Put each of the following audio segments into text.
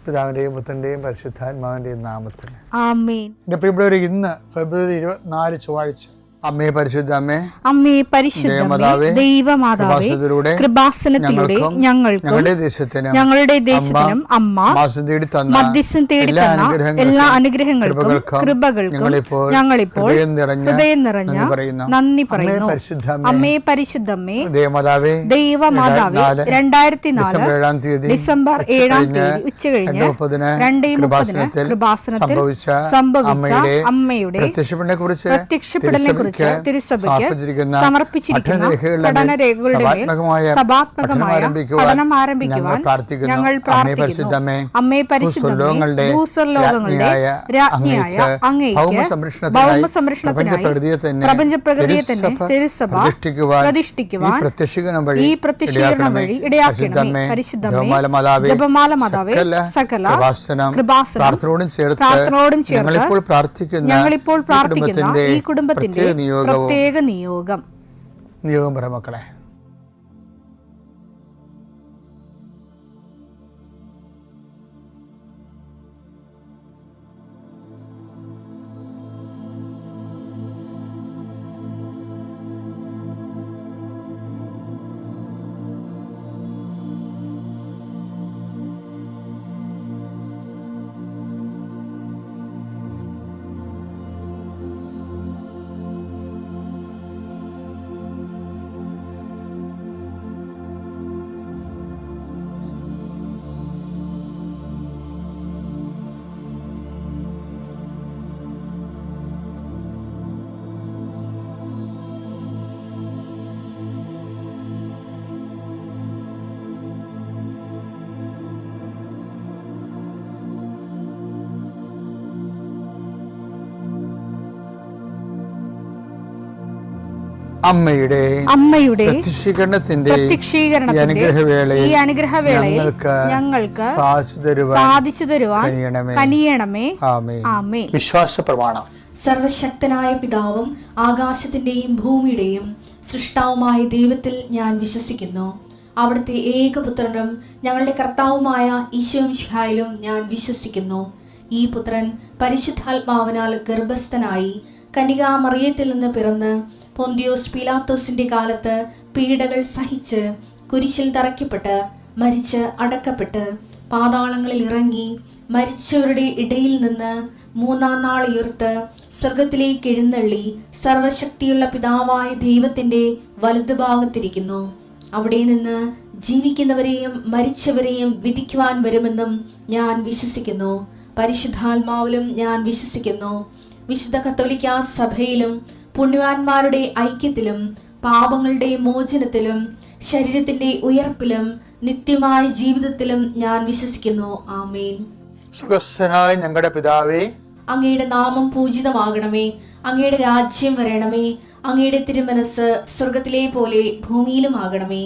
പിതാവിൻ്റെയും പുത്രൻ്റെയും പരിശുദ്ധാത്മാവിൻ്റെയും നാമത്തിൽ ആമേൻ. എൻ്റെ പ്രിയപ്പെട്ടവരെ, ഇന്ന് ഫെബ്രുവരി 24 ചൊവ്വാഴ്ച. അമ്മേ പരിശുദ്ധ അമ്മേ, അമ്മേ പരിശുദ്ധമേ, ദൈവമാതാവേ, കൃപാസനത്തിലൂടെ ഞങ്ങൾക്കും ഞങ്ങളുടെ ദേശത്തിനും അമ്മ മധ്യസ്ഥം തേടി തന്ന എല്ലാ അനുഗ്രഹങ്ങൾക്കും കൃപകൾക്കും ഞങ്ങളിപ്പോൾ ഹൃദയം നിറഞ്ഞ നന്ദി പറയുന്നു. അമ്മേ പരിശുദ്ധമേ, ദൈവമാതാവേ, 2004 ഡിസംബർ 7 ഉച്ചകഴിഞ്ഞ് 2:30 കൃപാസനത്തിൽ സംഭവിച്ച അമ്മയുടെ പ്രത്യക്ഷപ്പെടലിനെ കുറിച്ച് തിരുസഭയ്ക്ക് സമർപ്പിച്ചിരിക്കുന്ന പഠനരേഖകളുടെ മേൽ സഭാത്മകമായ പഠനം ആരംഭിക്കുവാൻ ഞങ്ങൾ പ്രാർത്ഥിക്കുന്നു. അമ്മേ പരിശുദ്ധമേ, ഭൂസ്വർലോകങ്ങളുടെ രാജ്ഞിയായ അങ്ങേയ്ക്ക് ഭൗമസംരക്ഷണത്തിനായി പ്രപഞ്ചപ്രകൃതിയെ തന്നെ തിരുസഭ പ്രതിഷ്ഠിക്കുവാൻ ഈ പ്രത്യക്ഷീകരണം വഴി ഇടയാക്കണമേ. പരിശുദ്ധമേ, ജപമാല മാതാവേ, സകല കൃപാസനം പ്രാർത്ഥനയോടും ചേർത്ത് ഞങ്ങളിപ്പോൾ പ്രാർത്ഥിക്കുന്ന ഈ കുടുംബത്തിന്റെ പ്രത്യേക നിയോഗം പറ മക്കളെ. അമ്മയുടെ പ്രത്യക്ഷീകരണത്തിന്റെ ഈ അനുഗ്രഹവേളയിൽ ഞങ്ങൾക്ക് സാധിച്ചു തരുവാൻ കനിയണമേ. ആമേൻ. വിശ്വാസ പ്രമാണം. സർവശക്തനായ പിതാവും ആകാശത്തിന്റെയും ഭൂമിയുടെയും സൃഷ്ടാവുമായ ദൈവത്തിൽ ഞാൻ വിശ്വസിക്കുന്നു. അവിടുത്തെ ഏകപുത്രനും ഞങ്ങളുടെ കർത്താവുമായ ഈശോമിശിഹായിലും ഞാൻ വിശ്വസിക്കുന്നു. ഈ പുത്രൻ പരിശുദ്ധാത്മാവിനാൽ ഗർഭസ്ഥനായി കന്യകാമറിയത്തിൽ നിന്ന് പിറന്ന് പൊന്തിയോസ് പീലാത്തോസിന്റെ കാലത്ത് പീഡകൾ സഹിച്ച് കുരിശിൽ തറയ്ക്കപ്പെട്ട് മരിച്ച് അടക്കപ്പെട്ട് പാതാളങ്ങളിൽ ഇറങ്ങി മരിച്ചവരുടെ ഇടയിൽ നിന്ന് 3-ാം നാൾ ഉയർത്ത് സ്വർഗത്തിലേക്ക് എഴുന്നള്ളി സർവശക്തിയുള്ള പിതാവായ ദൈവത്തിന്റെ വലതുഭാഗത്തിരിക്കുന്നു. അവിടെ നിന്ന് ജീവിക്കുന്നവരെയും മരിച്ചവരെയും വിധിക്കുവാൻ വരുമെന്നും ഞാൻ വിശ്വസിക്കുന്നു. പരിശുദ്ധാത്മാവിലും ഞാൻ വിശ്വസിക്കുന്നു. വിശുദ്ധ കത്തോലിക്കാ സഭയിലും പുണ്യവാന്മാരുടെ ഐക്യത്തിലും പാപങ്ങളുടെ മോചനത്തിലും ശരീരത്തിന്റെ ഉയർപ്പിലും നിത്യമായ ജീവിതത്തിലും ഞാൻ വിശ്വസിക്കുന്നു. ആമേൻ. സുഖസ്ഥനായ ഞങ്ങളുടെ പിതാവേ, അങ്ങയുടെ നാമം പൂജിതമാകണമേ. അങ്ങയുടെ രാജ്യം വരണമേ. അങ്ങയുടെ തിരുമനസ് സ്വർഗത്തിലെ പോലെ ഭൂമിയിലും ആകണമേ.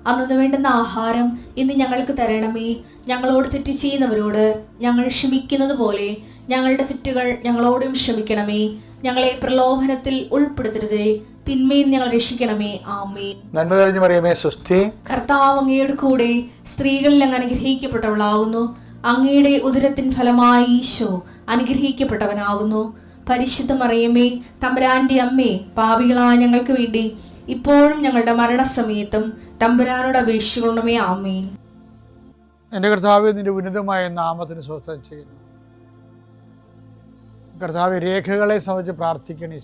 അന്നു വേണ്ടുന്ന ആഹാരം ഇന്ന് ഞങ്ങൾക്ക് തരണമേ. ഞങ്ങളോട് തെറ്റ് ചെയ്യുന്നവരോട് ഞങ്ങൾ ക്ഷമിക്കുന്നത് പോലെ ഞങ്ങളുടെ തെറ്റുകൾ ഞങ്ങളോടും ക്ഷമിക്കണമേ. ഞങ്ങളെ പ്രലോഭനത്തിൽ ഉൾപ്പെടുത്തരുതേ, തിന്മയിൽ ഞങ്ങൾ രക്ഷിക്കണമേ. ആമേൻ. നന്മ നിറഞ്ഞ മറിയമേ, സ്വസ്തി. കർത്താവ് അങ്ങയുടെ കൂടെ സ്ത്രീകളിൽ അങ്ങ് അനുഗ്രഹിക്കപ്പെട്ടവളാകുന്നു. അങ്ങയുടെ ഉദരത്തിൻ ഫലമായി ഈശോ അനുഗ്രഹിക്കപ്പെട്ടവനാകുന്നു. പരിശുദ്ധ മറിയമേ, തമ്പുരാന്റെ അമ്മേ, പാപികളായ ഞങ്ങൾക്ക് വേണ്ടി ഇപ്പോഴും ഞങ്ങളുടെ മരണസമയത്തും തമ്പുരാനോട് അപേക്ഷിക്കണമേ. ആമേൻ. എൻ്റെ കർത്താവേ, നിന്റെ ഉന്നതമായ നാമത്തിന് സ്വസ്ഥം ചെയ്യുന്നു. കർത്താവ്, രേഖകളെ സംബന്ധിച്ച് പ്രാർത്ഥിക്കണേ.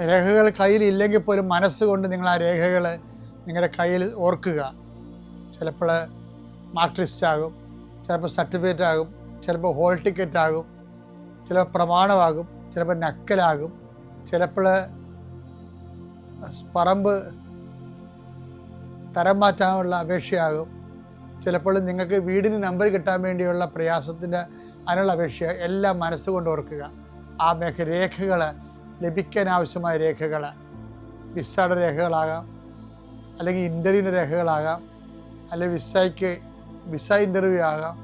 രേഖകൾ കയ്യിലില്ലെങ്കിൽ പോലും മനസ്സുകൊണ്ട് നിങ്ങൾ ആ രേഖകൾ നിങ്ങളുടെ കയ്യിൽ ഓർക്കുക. ചിലപ്പോൾ മാർക്ക് ലിസ്റ്റ് ആകും, ചിലപ്പോൾ സർട്ടിഫിക്കറ്റ് ആകും, ചിലപ്പോൾ ഹോൾ ടിക്കറ്റ് ആകും, ചിലപ്പോൾ പ്രമാണമാകും, ചിലപ്പോൾ നക്കലാകും, ചിലപ്പോൾ പറമ്പ് തരം മാറ്റാനുള്ള അപേക്ഷയാകും, ചിലപ്പോൾ നിങ്ങൾക്ക് വീടിന് നമ്പർ കിട്ടാൻ വേണ്ടിയുള്ള പ്രയാസത്തിൻ്റെ അതിനുള്ള അപേക്ഷ. എല്ലാം മനസ്സുകൊണ്ട് ഓർക്കുക. ആ രേഖകൾ ലഭിക്കാൻ ആവശ്യമായ രേഖകൾ വിസയുടെ രേഖകളാകാം, അല്ലെങ്കിൽ ഇൻ്റർവ്യൂവിൻ്റെ രേഖകളാകാം, അല്ലെങ്കിൽ വിസ ഇൻ്റർവ്യൂ ആകാം.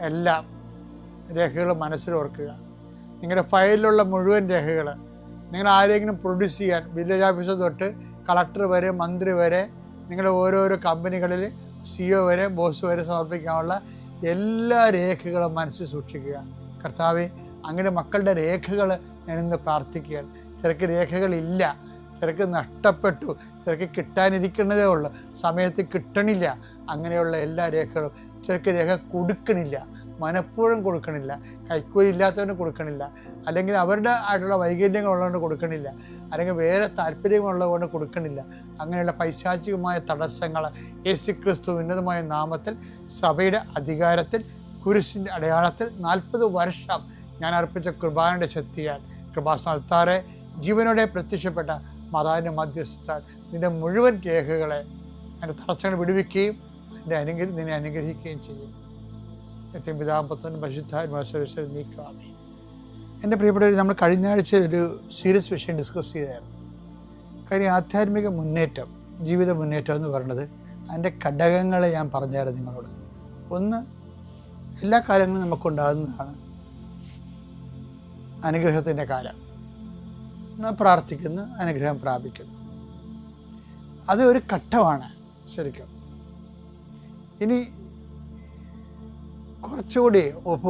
എല്ലാം രേഖകൾ മനസ്സിൽ ഓർക്കുക. നിങ്ങളുടെ ഫയലിലുള്ള മുഴുവൻ രേഖകൾ നിങ്ങൾ ആരെങ്കിലും പ്രൊഡ്യൂസ് ചെയ്യാൻ വില്ലേജ് ഓഫീസർ തൊട്ട് കളക്ടർ വരെ മന്ത്രി വരെ നിങ്ങളുടെ ഓരോരോ കമ്പനികളിൽ CEO വരെ ബോസ് വരെ സമർപ്പിക്കാനുള്ള എല്ലാ രേഖകളും മനസ്സിൽ സൂക്ഷിക്കുക. കർത്താവേ, അങ്ങയുടെ മക്കളുടെ രേഖകൾ ഞാനിന്ന് പ്രാർത്ഥിക്കുകയാണ്. ചിലക്ക് രേഖകളില്ല, ചിലക്ക് നഷ്ടപ്പെട്ടു, ചിലക്ക് കിട്ടാനിരിക്കുന്നതേ ഉള്ളൂ, സമയത്ത് കിട്ടണില്ല. അങ്ങനെയുള്ള എല്ലാ രേഖകളും, ചിലക്ക് രേഖ കൊടുക്കണില്ല, മനഃപൂർവ്വം കൊടുക്കണില്ല, കൈക്കൂലി ഇല്ലാത്തവന് കൊടുക്കണില്ല, അല്ലെങ്കിൽ അവരുടെ ആയിട്ടുള്ള വൈകല്യങ്ങളുള്ളതുകൊണ്ട് കൊടുക്കണില്ല, അല്ലെങ്കിൽ വേറെ താല്പര്യങ്ങളുള്ളതുകൊണ്ട് കൊടുക്കണില്ല. അങ്ങനെയുള്ള പൈശാചികമായ തടസ്സങ്ങൾ യേശുക്രിസ്തു ഉന്നതമായ നാമത്തിൽ സഭയുടെ അധികാരത്തിൽ കുരിശിൻ്റെ അടയാളത്തിൽ 40 വർഷം ഞാൻ അർപ്പിച്ച കൃപാന്റെ ശക്തിയാൽ കൃപാസ്ഥാനത്താറെ ജീവനോടെ പ്രത്യക്ഷപ്പെട്ട മാതാവിൻ്റെ മധ്യസ്ഥത്താൽ നിന്റെ മുഴുവൻ രേഖകളെ അതിൻ്റെ തടസ്സങ്ങൾ വിടുവിക്കുകയും നിന്നെ അനുഗ്രഹിക്കുകയും ചെയ്യുന്നു. പിതാപുത്രൻ പരിശുദ്ധാത്മാവിൽ നീക്കാമേ. എൻ്റെ പ്രിയപ്പെട്ടവർ, നമ്മൾ കഴിഞ്ഞ ആഴ്ച ഒരു സീരിയസ് വിഷയം ഡിസ്കസ് ചെയ്തായിരുന്നു. കാര്യം ആധ്യാത്മിക മുന്നേറ്റം, ജീവിത മുന്നേറ്റം എന്ന് പറയുന്നത് അതിൻ്റെ ഘടകങ്ങളെ ഞാൻ പറഞ്ഞായിരുന്നു നിങ്ങളോട്. ഒന്ന്, എല്ലാ കാലങ്ങളും നമുക്കുണ്ടാകുന്നതാണ് അനുഗ്രഹത്തിൻ്റെ കാലം. നാം പ്രാർത്ഥിക്കുന്നു, അനുഗ്രഹം പ്രാപിക്കുന്നു. അത് ഒരു ഘട്ടമാണ് ശരിക്കും. ഇനി കുറച്ചുകൂടി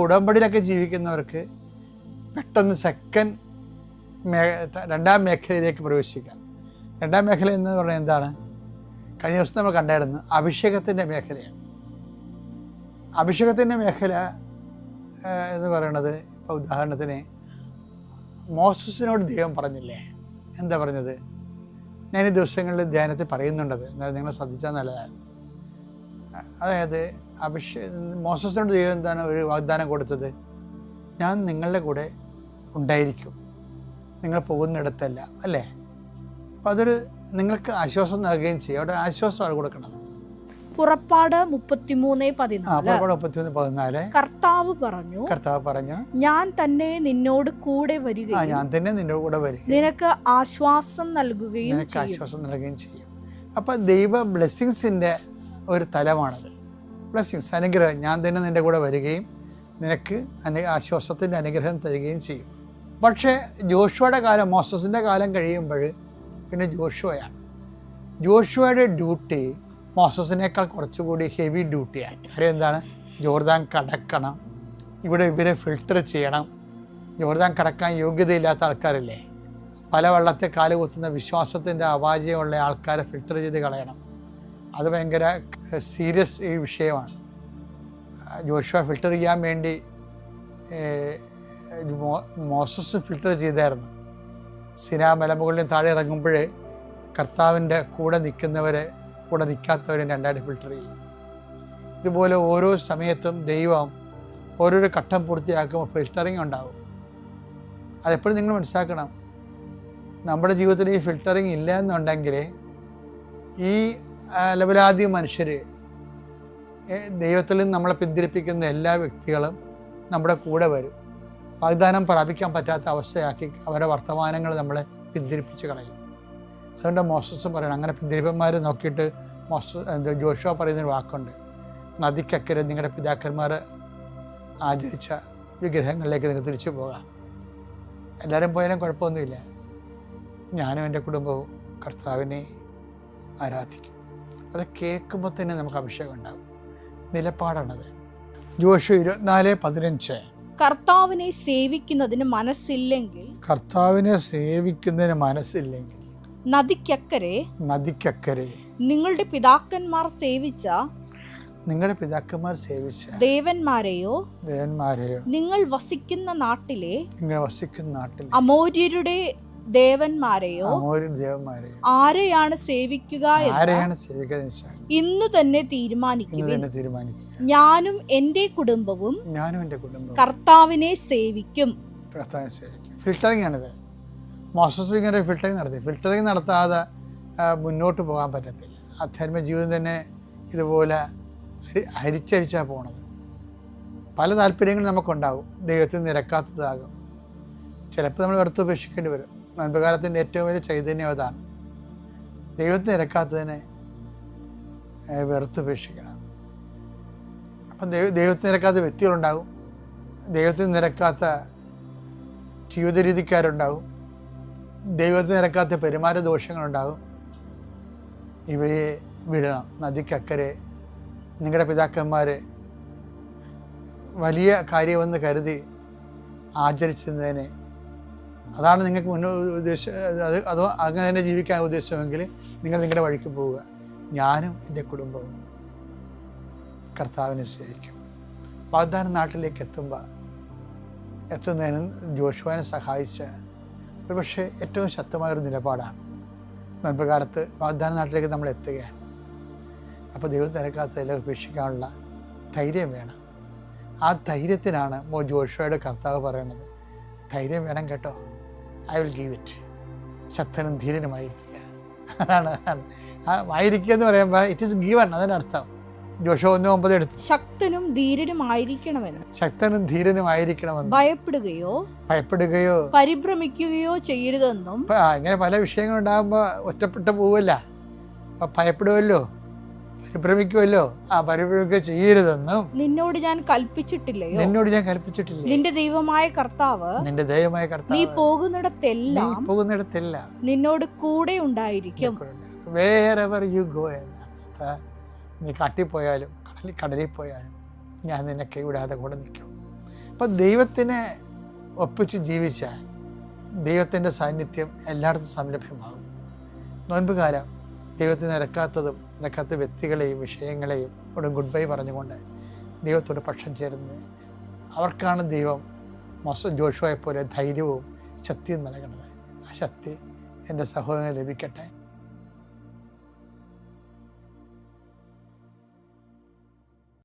ഉടമ്പടിയിലൊക്കെ ജീവിക്കുന്നവർക്ക് പെട്ടെന്ന് രണ്ടാം മേഖലയിലേക്ക് പ്രവേശിക്കാം. രണ്ടാം മേഖല എന്ന് പറഞ്ഞാൽ എന്താണ്? കഴിഞ്ഞ ദിവസം നമ്മൾ കണ്ടായിരുന്നു, അഭിഷേകത്തിൻ്റെ മേഖലയാണ്. അഭിഷേകത്തിൻ്റെ മേഖല എന്ന് പറയുന്നത്, ഇപ്പോൾ ഉദാഹരണത്തിന് മോസസിനോട് ദൈവം പറഞ്ഞില്ലേ, എന്താ പറഞ്ഞത്? ഞാൻ ഈ ദിവസങ്ങളിൽ ധ്യാനത്തിൽ പറയുന്നുണ്ടത്, നിങ്ങൾ ശ്രദ്ധിച്ചാൽ നല്ലതാണ്. അതായത് മോസസിനോട് ദൈവം എന്താണ് ഒരു വാഗ്ദാനം കൊടുത്തത്? ഞാൻ നിങ്ങളുടെ കൂടെ ഉണ്ടായിരിക്കും, നിങ്ങൾ പോകുന്നിടത്തല്ല, അല്ലേ? അപ്പം അതൊരു നിങ്ങൾക്ക് ആശ്വാസം നൽകുകയും ചെയ്യും. അവിടെ ആശ്വാസമാണ് കൊടുക്കുന്നത്. പുറപ്പാട് 33:14 കർത്താവ് പറഞ്ഞു, ഞാൻ തന്നെ നിന്നോട് കൂടെ വരികയും നിനക്ക് ആശ്വാസം നൽകുകയും ചെയ്യും. അപ്പം ദൈവ ബ്ലെസ്സിങ്സിൻ്റെ ഒരു തലമാണത്. ബ്ലെസ്സിങ്സ്, അനുഗ്രഹം. ഞാൻ തന്നെ നിൻ്റെ കൂടെ വരികയും നിനക്ക് ആശ്വാസത്തിൻ്റെ അനുഗ്രഹം തരികയും ചെയ്യും. പക്ഷേ ജോഷുവയുടെ കാലം, മോസസിൻ്റെ കാലം കഴിയുമ്പോൾ പിന്നെ ജോഷുവയാണ്. ജോഷുവയുടെ ഡ്യൂട്ടി മോസസിനേക്കാൾ കുറച്ചുകൂടി ഹെവി ഡ്യൂട്ടിയാണ്. കാര്യം എന്താണ്? ജോർദാൻ കടക്കണം, ഇവിടെ ഇവരെ ഫിൽട്ടർ ചെയ്യണം. ജോർദാൻ കടക്കാൻ യോഗ്യതയില്ലാത്ത ആൾക്കാരില്ലേ, പല വെള്ളത്തെ കാല് കുത്തുന്ന വിശ്വാസത്തിൻ്റെ അപാചയമുള്ള ആൾക്കാരെ ഫിൽട്ടർ ചെയ്ത് കളയണം. അത് ഭയങ്കര സീരിയസ് ഈ വിഷയമാണ്. ജോഷുവ ഫിൽട്ടർ ചെയ്യാൻ വേണ്ടി മോസസ് ഫിൽട്ടർ ചെയ്തായിരുന്നു. സിനാ മലമുകളിലും താഴെ ഇറങ്ങുമ്പോഴേ കർത്താവിൻ്റെ കൂടെ നിൽക്കുന്നവരെ കൂടെ നിൽക്കാത്തവരെ രണ്ടായിട്ട് ഫിൽട്ടർ ചെയ്യും. ഇതുപോലെ ഓരോ സമയത്തും ദൈവം ഓരോരോ ഘട്ടം പൂർത്തിയാക്കുമ്പോൾ ഫിൽട്ടറിങ് ഉണ്ടാകും. അതെപ്പോഴും നിങ്ങൾ മനസ്സിലാക്കണം. നമ്മുടെ ജീവിതത്തിൽ ഈ ഫിൽട്ടറിങ് ഇല്ല എന്നുണ്ടെങ്കിൽ ഈ ലവലാദ്യ മനുഷ്യർ, ദൈവത്തിൽ നിന്ന് നമ്മളെ പിന്തിരിപ്പിക്കുന്ന എല്ലാ വ്യക്തികളും നമ്മുടെ കൂടെ വരും. വാഗ്ദാനം പ്രാപിക്കാൻ പറ്റാത്ത അവസ്ഥയാക്കി അവരുടെ വർത്തമാനങ്ങൾ നമ്മളെ പിന്തിരിപ്പിച്ച് കളയും. അതുകൊണ്ട് മോസസ് പറയണം, അങ്ങനെ പിന്തിരിപ്പന്മാർ നോക്കിയിട്ട് ജോഷുവ പറയുന്നൊരു വാക്കുണ്ട്, നദിക്കക്കരെ നിങ്ങളുടെ പിതാക്കന്മാർ ആചരിച്ച വിഗ്രഹങ്ങളിലേക്ക് നിങ്ങൾക്ക് തിരിച്ചു പോകാം. എല്ലാവരും പോയാലും കുഴപ്പമൊന്നുമില്ല, ഞാനും എൻ്റെ കുടുംബവും കർത്താവിനെ ആരാധിക്കും. അത് കേൾക്കുമ്പോൾ തന്നെ നമുക്ക് അഭിഷേകം ഉണ്ടാകും. നിലപാടാണത്. ജോഷുവ 24:15 കർത്താവിനെ സേവിക്കുന്നതിന് മനസ്സില്ലെങ്കിൽ നദിക്കക്കരെ നിങ്ങളുടെ പിതാക്കന്മാർ സേവിച്ച ദേവന്മാരെയോ നിങ്ങൾ വസിക്കുന്ന നാട്ടിലെ അമോര്യരുടെ ദേവന്മാരെയോ ആരെയാണ് സേവിക്കുക ഇന്നു തന്നെ തീരുമാനിക്കുവിൻ. ഞാനും എൻ്റെ കുടുംബവും കർത്താവിനെ സേവിക്കും. ഫിൽട്ടറിംഗ് ആണിത്. മോസസ് ഇങ്ങനെ ഫിൽട്ടറിംഗ് നടത്താതെ മുന്നോട്ട് പോകാൻ പറ്റത്തില്ല. ആധ്യാത്മിക ജീവിതം തന്നെ ഇതുപോലെ ഹരിച്ചരിച്ചാണ് പോണത്. പല താല്പര്യങ്ങളും നമുക്കുണ്ടാകും, ദൈവത്തിന് നിരക്കാത്തതാകും. ചിലപ്പോൾ നമ്മൾ വെറുത്തുപേക്ഷിക്കേണ്ടി വരും. മുൻപുകാലത്തിൻ്റെ ഏറ്റവും വലിയ ചൈതന്യം അതാണ്. ദൈവത്തിന് നിരക്കാത്തതിനെ വെറുത്തുപേക്ഷിക്കണം. അപ്പം ദൈവത്തിന് നിരക്കാത്ത വ്യക്തികളുണ്ടാകും, ദൈവത്തിന് നിരക്കാത്ത ജീവിത രീതിക്കാരുണ്ടാകും, ദൈവത്തിന് നിരക്കാത്ത പെരുമാറ്റ ദോഷങ്ങളുണ്ടാകും. ഇവയെ വിടണം. നദിക്കക്കരെ നിങ്ങളുടെ പിതാക്കന്മാർ വലിയ കാര്യമെന്ന് കരുതി ആചരിച്ചിരുന്നതിനെ, അതാണ് നിങ്ങൾക്ക് അതോ അങ്ങനെ തന്നെ ജീവിക്കാൻ ഉദ്ദേശമെങ്കിൽ നിങ്ങൾ നിങ്ങളുടെ വഴിക്ക് പോവുക. ഞാനും എൻ്റെ കുടുംബവും കർത്താവിനെ സേവിക്കും. വാഗ്ദാന നാട്ടിലേക്ക് എത്തുന്നതിന് ജോഷുവാനെ സഹായിച്ച ഒരുപക്ഷെ ഏറ്റവും ശക്തമായൊരു നിലപാടാണ്. നോയമ്പ് കാലത്ത് വാഗ്ദാന നാട്ടിലേക്ക് നമ്മൾ എത്തുകയാണ്. അപ്പോൾ ദൈവം തിരക്കാത്തതിൽ ഉപേക്ഷിക്കാനുള്ള ധൈര്യം വേണം. ആ ധൈര്യത്തിനാണ് ജോഷുവയുടെ കർത്താവ് പറയുന്നത്, ധൈര്യം വേണം കേട്ടോ, ഐ വിൽ ഗീവ് ഇറ്റ്. ശക്തനും ധീരനുമായിരിക്കുക. അതാണ് ആയിരിക്കുക എന്ന് പറയുമ്പോൾ ഇറ്റ് ഈസ് ഗീവൺ. അതിനർത്ഥം ജോഷുവ 1:9 എടുത്തു, ശക്തനും ധീരനുമായിരിക്കണമെന്ന്. ശക്തനും ധീരനുമായിരിക്കണമെന്ന്. ഭയപ്പെടുകയോ പരിഭ്രമിക്കുകയോ ചെയ്യരുതെന്നും. ഇങ്ങനെ പല വിഷയങ്ങളുണ്ടാകുമ്പോൾ ഒറ്റപ്പെട്ടു പോവല്ല, ഭയപ്പെടുമല്ലോ, പരിഭ്രമിക്കുമല്ലോ. പരിഭ്രമിക്കുക ചെയ്യരുതെന്നും നിന്നോട് ഞാൻ കൽപ്പിച്ചിട്ടില്ലയോ? നിന്റെ ദൈവമായ കർത്താവ് നീ പോകുന്നിടത്തെല്ലാം നിന്നോട് കൂടെ ഉണ്ടായിരിക്കും. wherever you go, നീ കാട്ടിപ്പോയാലും കടലിൽ പോയാലും ഞാൻ നിന്നെ കൈവിടാതെ കൂടെ നിൽക്കും. അപ്പം ദൈവത്തിനെ ഒപ്പിച്ച് ജീവിച്ചാൽ ദൈവത്തിൻ്റെ സാന്നിധ്യം എല്ലായിടത്തും സംലഭ്യമാകും. നോൻപുകാലം ദൈവത്തിന് നിരക്കാത്ത വ്യക്തികളെയും വിഷയങ്ങളെയും ഗുഡ് ബൈ പറഞ്ഞുകൊണ്ട് ദൈവത്തോട് പക്ഷം ചേരുന്നത്, അവർക്കാണ് ദൈവം ജോഷുവയെ പോലെ ധൈര്യവും ശക്തിയും നൽകുന്നത്. ആ ശക്തി എൻ്റെ സഹോദരന് ലഭിക്കട്ടെ.